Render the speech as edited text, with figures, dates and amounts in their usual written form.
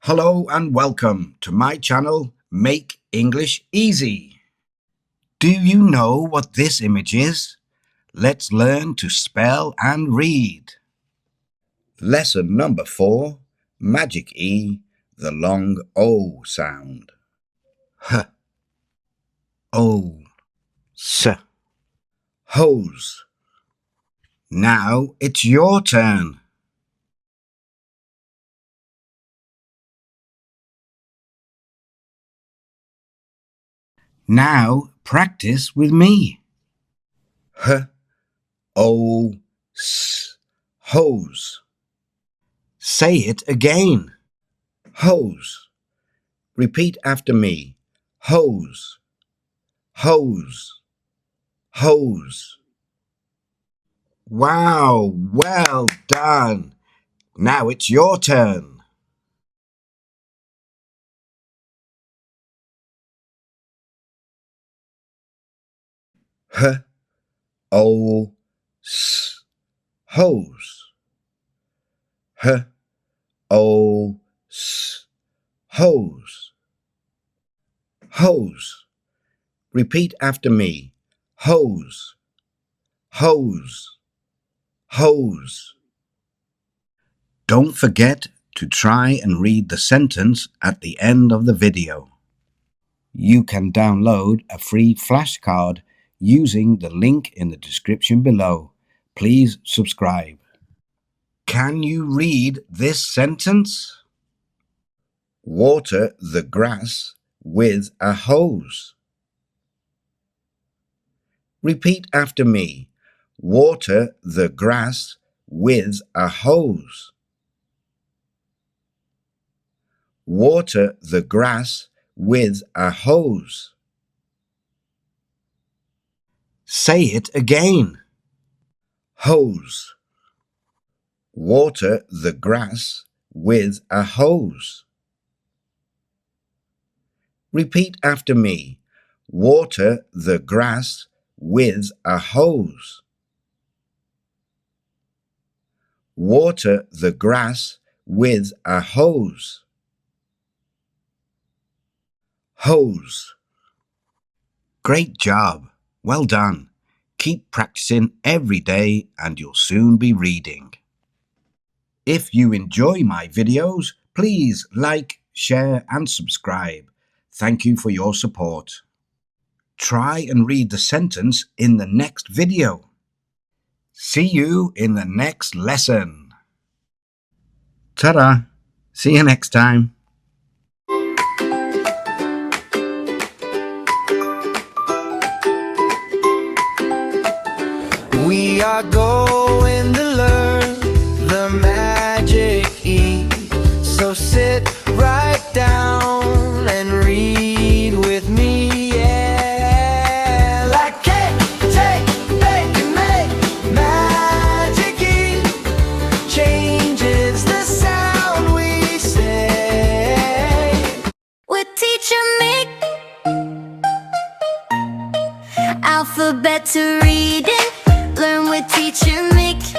Hello and welcome to my channel, Make English Easy. Do you know what this image is? Let's learn to spell and read. Lesson number 4, Magic E, the long O sound. H, O, S, hose. Now it's your turn. Now practice with me. H, O, S, hose. Say it again. Hose. Repeat after me. Hose, hose, hose. Wow, well done. Now it's your turn. H, O, S, hose. H, O, S, hose. Hose. Repeat after me. Hose, hose, hose. Don't forget to try and read the sentence at the end of the video. You can download a free flashcard using the link in the description below. Please subscribe. Can you read this sentence? Water the grass with a hose. Repeat after me. Water the grass with a hose. Water the grass with a hose. Say it again. Hose. Water the grass with a hose. Repeat after me. Water the grass with a hose. Water the grass with a hose. Hose. Great job. Well done. Keep practicing every day and you'll soon be reading. If you enjoy my videos, please like, share and subscribe. Thank you for your support. Try and read the sentence in the next video. See you in the next lesson. Ta-da! See you next time. We are going to learn the magic E. So sit right down and read with me. Yeah, like cake, take, bake, and make. Magic E changes the sound we say. With Teacher Mick, alphabet to reading. Learn with Teacher Mick.